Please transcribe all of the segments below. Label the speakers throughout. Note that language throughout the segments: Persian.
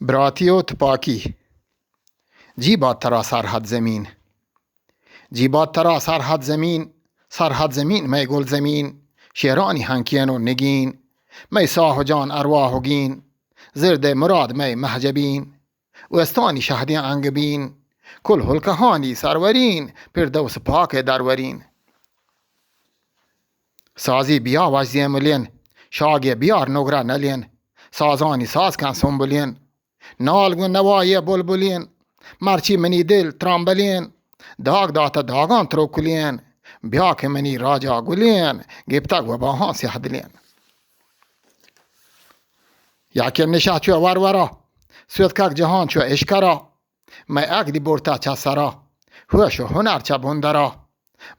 Speaker 1: براتی و تپاکی. جی باد ترا سرحد زمین، جی باد ترا سرحد زمین، سرحد زمین می گل زمین، شیرانی هنکین و نگین، می ساه و جان ارواح و گین، زرد مراد می محجبین، وستانی شهدی انگبین، کل هلکهانی سرورین، پردوس پاک درورین. سازی بیا وجزی ملین، شاگی بیار نگره نلین، سازانی ساز کن سنبلین، نالگون نوایی بلبلین، مرچی منی دل ترامبلین، داغ داتا داغان تروکلین، بیا که منی راجا گلین، گیبتک و باهان سیح دلین. یکی نشا چو ورورا، سویدکک جهان چو اشکرا، می اگدی بورتا چه سرا، هوش و هنر چه بندرا،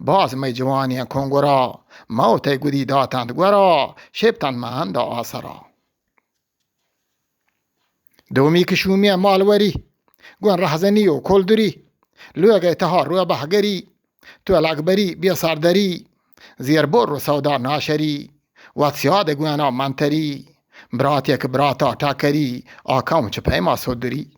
Speaker 1: باز می جوانی کنگورا، موت گودی داتند گورا، شبتند مهند آسرا. دومی کشومی مالوری، گون رهزنی و کلدری، لوگه تهار رو بحگری، تو الاکبری بیا سردری، زیر بر و سودا ناشری، و سیاد گونا منتری، برات یک براتا تاکری، آکام چه پیما سودری.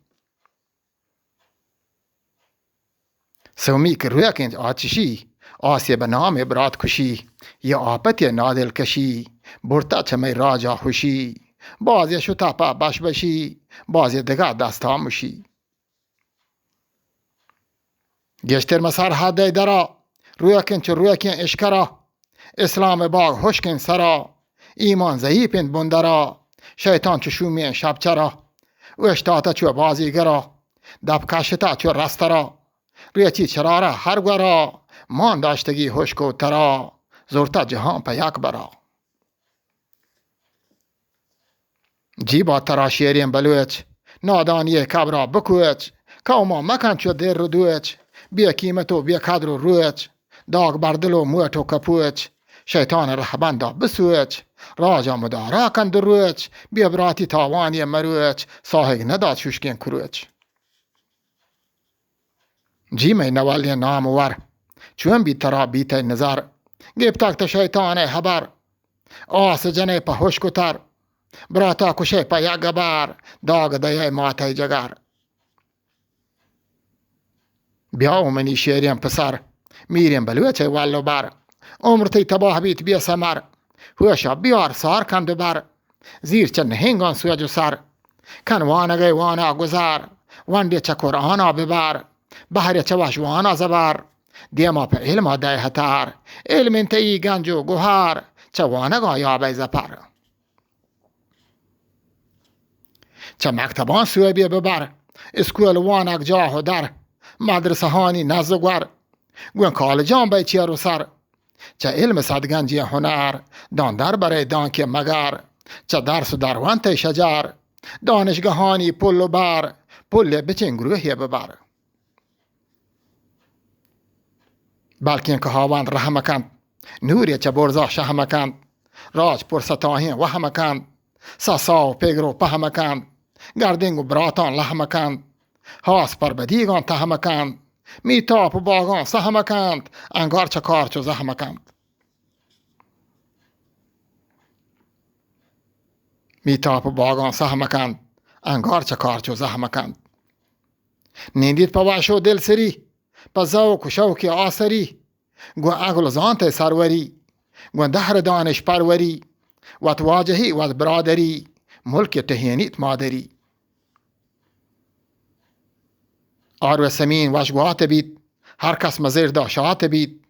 Speaker 1: سومی که روی کنج آتشی، آسی به نام برات کشی، یا آپت نادل کشی، برتا چه می راجا خوشی، بازی شتا پا باش بشی، بازی دگاه دستا مشی. گشتر مسار حده درا، روی کن چه روی کن اشکرا، اسلام باغ خوش کن سرا، ایمان ضعیفند بندرا، شیطان چو شومی شب چرا، و اشتاتا چو بازیگرا، دبکشتا چو رسترا، روی چی چرارا هر گورا، مان داشتگی خوشک و ترا، زورتا جهان پا یک برا. جیبا ترا شیرین بلوچ، نادانی کبرا بکوچ، کوما مکن چو در رو دوچ، بیا کیمتو بیا کدر و روچ، داغ بردلو موتو کپوچ، شیطان رهبندا بسوچ، راجا مدارا کن دروچ، بیا براتی تاوانی مروچ، ساهگ نداد شوشکین کروچ. جی می نوالی نام ور، چون بی ترا بیت نظر، گیبتاک تا شیطان حبر، آس جنه پا خوشکو تر، براتا کشه پا یک گبر، داغ دیه ماته جگر. بیا و منی شیریم پسر، میریم بلوچه والو بر، عمرتی تباه بیت بیا سمر، هوشا بیار سار کند بر، زیر چه نهنگان سوج و سر، کن وانگه وانا گذر، وندی چه قرآنا ببر، بحر چه وشوانا زبر، دیما پا علم ده هتر، علم انتایی گنج و گوهر، چه وانگا یابه زپر. چه مکتبان سوی بیا ببر، اسکول وانک جاه و در، مدرسه هانی نزدگور، گوین کالجان بای چیر و سر، چه علم صدگنجی هنر، دان در برای دان که مگر، چه درس و دروانت شجر، دانشگاهانی پل و بر، پل بچین گروهی ببر. بلکه که هاوند رحمکند، نوری چه برزا شهمکند، راج پرستاهین وحمکند، ساسا و پیگرو پهمکند، گردنگ و براتان لحمکند، هاس پر بدیگان تهمکند، میتاپ و باغان سهمکند، انگار چه کارچ و زحمکند. میتاپ و باغان سهمکند، انگار چه کارچ و زحمکند. نیندید پا وحش و دل سری، پا زوک و شوک آسری، گو عقل زانت سروری، گو دهر دانش پروری، وات واجهی وات برادری، ملک تهینیت مادری. آر و سمین وشگوات بید، هر کس مزیر داشات بید،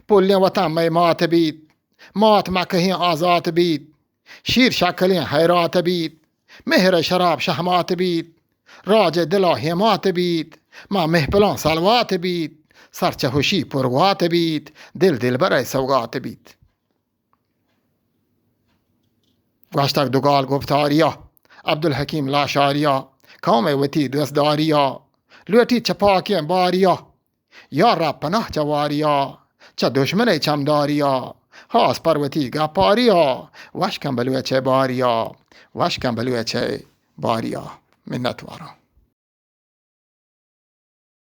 Speaker 1: پلی وطن می مات بید، مات مکهین آزات بید، شیر شکلین حیرات بید، مهر شراب شهمات بید، راج دلا همات بید، ما مهپلان سلوات بید، سرچه هوشی پروات بید، دل برای سوگات بید. گوشتک دوگال گفتاریا، عبدالحکیم لاشاریا، قوم وتی دوستداریا، لوتی چه پاکیم باریا، یا رب پناه جواریا، چه دشمنی چمداریا، هاس پروتی گپاریا، وشکم بلوچه باریا، وشکم بلوچه باریا. منت وارا.